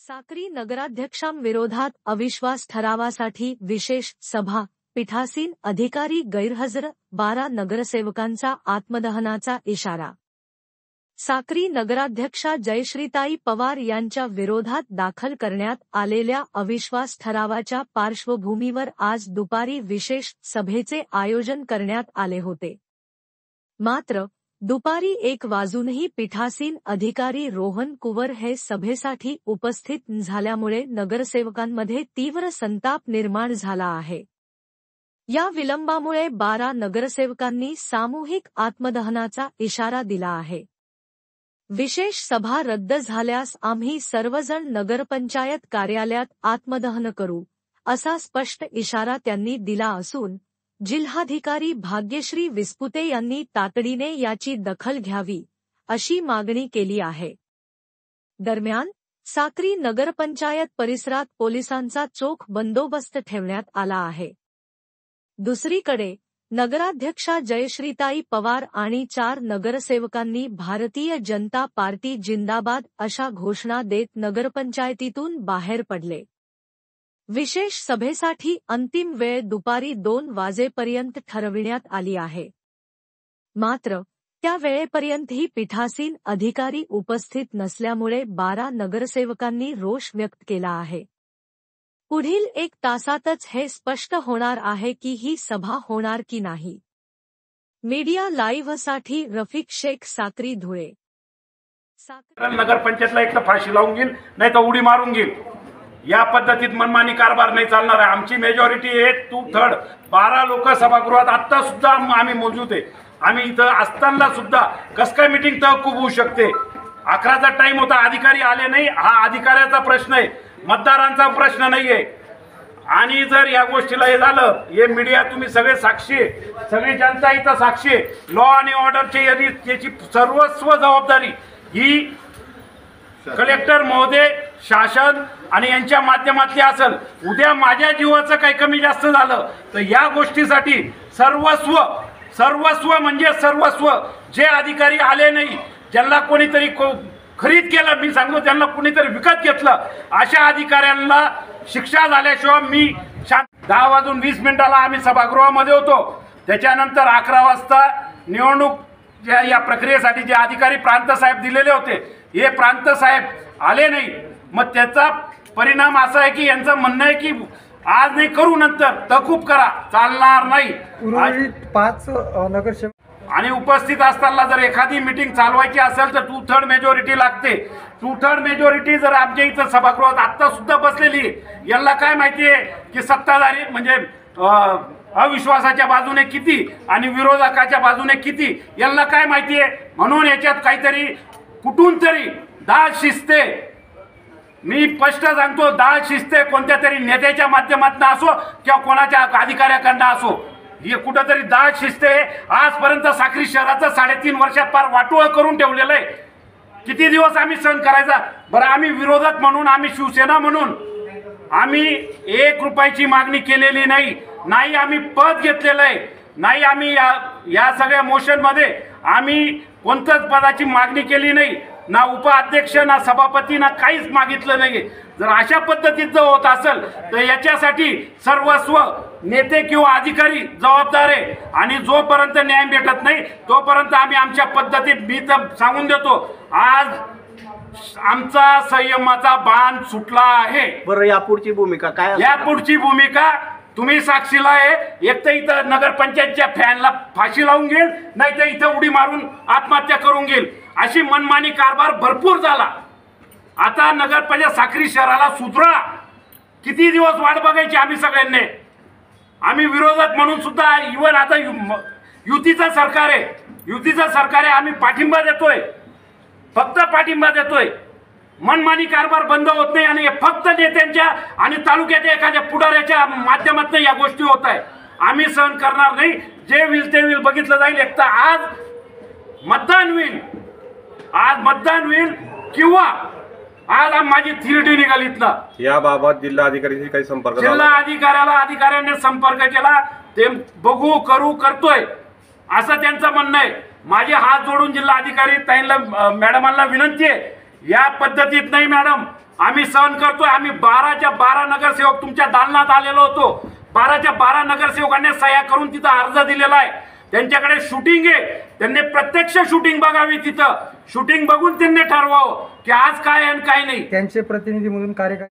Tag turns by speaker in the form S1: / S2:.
S1: साक्री नगराध्यक्षांविरोधात अविश्वास ठरावासाठी विशेष सभा, पीठासीन अधिकारी गैरहजर, 12 नगरसेवकांचा आत्मदहनाचा इशारा। साक्री नगराध्यक्षा जयश्रीताई पवार यांच्या विरोधात दाखल करण्यात आलेल्या अविश्वास ठरावाच्या पार्श्वभूमीवर आज दुपारी विशेष सभेचे आयोजन करण्यात आले होते। मात्र दुपारी 1 वाजूनही पीठासीन अधिकारी रोहन कुवर हे सभेसाठी उपस्थित झाल्यामुळे नगरसेवकांमध्ये तीव्र संताप निर्माण झाला आहे। या विलंबामुळे 12 नगरसेवकांनी सामूहिक आत्मदहनाचा इशारा दिला आहे। विशेष सभा रद्द झाल्यास आम्ही सर्वजण नगरपंचायत कार्यालयात आत्मदहन करू, असा स्पष्ट इशारा त्यांनी दिला असून जिल्हाधिकारी भाग्यश्री विस्पुते यांनी तातडीने याची दखल घ्यावी, अशी मागणी केली आहे। दरम्यान साक्री नगरपंचायत परिसरात पोलिसांचा चोख बंदोबस्त ठेवण्यात आला आहे। दुसरीकडे नगराध्यक्षा जयश्रीताई पवार आणि 4 नगरसेवकांनी भारतीय जनता पार्टी जिंदाबाद अशा घोषणा देत नगरपंचायतीतून बाहेर पडले। विशेष सभेसाठी अंतिम वेळ दुपारी 2 वाजेपर्यंत ठरविण्यात आली आहे। मात्र त्या वेळेपर्यंतही पीठासीन अधिकारी उपस्थित नसल्यामुळे 12 नगरसेवकांनी रोष व्यक्त केला आहे। पुढील 1 तासातच हे स्पष्ट होणार आहे की ही सभा होणार की नाही। मीडिया लाईव्हसाठी रफिक शेख, साक्री, धुळे।
S2: नगरपंचायतला एक तर फाशी लावून घेईल, नाही तर उडी मारून घेईल। या पद्धतीत मनमानी कारभार नाही चालणार आहे। आमची मेजॉरिटी आहे 2/3, 12 लोक सभागृहात आता सुद्धा आम्ही मोजूत आहे। आम्ही इथं असताना सुद्धा कस काय मीटिंग तहकूब होऊ शकते? 11चा टाइम होता, अधिकारी आले नाही। हा अधिकाऱ्याचा प्रश्न आहे, मतदारांचा प्रश्न नाहीये। आणि जर या गोष्टीला हे झालं, हे मीडिया तुम्ही सगळे साक्षी आहे, सगळी जनता इथं साक्षी आहे। लॉ आणि ऑर्डरची याची सर्वस्व जबाबदारी ही कलेक्टर महोदय, शासन आणि यांच्या माध्यमातली असेल। उद्या माझ्या जीवाचं काही कमी जास्त झालं तर या गोष्टीसाठी सर्वस्व म्हणजे सर्वस्व, जे अधिकारी आले नाही, ज्यांना कोणीतरी खरीद केलं, मी सांगतो त्यांना कोणीतरी विकत घेतलं, अशा अधिकाऱ्यांना शिक्षा झाल्याशिवाय मी 10:20 आम्ही सभागृहामध्ये होतो। त्याच्यानंतर 11 वाजता निवडणूक या प्रक्रियेसाठी जे अधिकारी प्रांत साहेब दिलेले होते, हे प्रांत साहेब आले नाही। मग त्याचा परिणाम असा आहे की यांचं म्हणणं आहे की आज नाही करू, नंतर तहकूब करा, चालणार नाही।
S3: उर्वरित 5 नगरसेवक
S2: आणि उपस्थित असताना जर एखादी मीटिंग चालवायची असेल तर 2/3 मेजॉरिटी लागते। 2/3 मेजॉरिटी जर आमच्या इथं सभागृहात आता सुद्धा बसलेली, यांना काय माहिती आहे की सत्ताधारी म्हणजे अविश्वासाच्या बाजूने किती आणि विरोधकाच्या बाजूने किती, यांना काय माहिती आहे? म्हणून याच्यात काहीतरी कुठून तरी दाळ शिजते। मी स्पष्ट सांगतो, दाळ शिजते कोणत्या तरी नेत्याच्या माध्यमातून असो किंवा कोणाच्या अधिकाऱ्याकडनं असो, हे कुठंतरी दाळ शिजते। आजपर्यंत साक्री शहराचं 3.5 वर्षात फार वाटोळं करून ठेवलेलं आहे। किती दिवस आम्ही सहन करायचा? बरं, आम्ही विरोधक म्हणून, आम्ही शिवसेना म्हणून आम्ही 1 रुपयाची मागणी केलेली नाही आम्ही पद घेतलेलं आहे, नाही आम्ही या सगळ्या मोशनमध्ये आम्ही कोणत्याच पदाची मागणी केली नाही, ना उपाध्यक्ष ना सभापती ना काहीच मागितलं नाही। जर अशा पद्धतीत जर होत असेल तर याच्यासाठी सर्वस्व नेते किंवा अधिकारी जबाबदार आहे। आणि जोपर्यंत न्याय भेटत नाही तोपर्यंत आम्ही आमच्या पद्धतीत, मी तर सांगून देतो, आज आमचा संयमाचा बाण सुटला आहे।
S4: बरं, यापुढची भूमिका काय?
S2: यापुढची भूमिका तुम्ही साक्षीला आहे। एक तर इथं नगरपंचायतच्या फॅनला फाशी लावून घेईल, नाही तर इथं उडी मारून आत्महत्या करून घेईल, अशी मनमानी कारभार भरपूर झाला। आता नगरपंचायत साक्री शहराला सुधरा, किती दिवस वाट बघायची आम्ही सगळ्यांनी? आम्ही विरोधक म्हणून सुद्धा, इव्हन आता युतीचं सरकार आहे, आम्ही पाठिंबा देतोय, फक्त पाठिंबा देतोय। मनमानी कारभार बंद होत नाही आणि फक्त नेत्यांच्या आणि तालुक्याच्या एखाद्या पुढाऱ्याच्या माध्यमातून या गोष्टी होत आहे। आम्ही सहन करणार नाही, जे होईल ते होईल, बघितलं जाईल। एक तर आज मतदान होईल किंवा आज माझी थिरडी निघाली इथलं।
S5: याबाबत जिल्हाधिकाऱ्यांशी काही संपर्क?
S2: अधिकाऱ्यांनी संपर्क केला, ते बघू करू करतोय असं त्यांचं म्हणणं आहे। माझे हात जोडून जिल्हाधिकारी ताईंना, मॅडमांना विनंती आहे, या पद्धतीत नाही मॅडम, आम्ही सहन करतोय. आम्ही 12च्या 12 नगरसेवक तुमच्या दालनात आलेलो होतो. 12च्या 12 नगरसेवकांनी सह्या करून तिथं अर्ज दिलेला आहे. त्यांच्याकडे शूटिंग आहे. त्यांनी प्रत्यक्ष शूटिंग बघावी. तिथं शूटिंग बघून त्यांनी ठरवावं की आज काय आणि काय नाही.
S3: त्यांचे प्रतिनिधी म्हणून कार्यकारी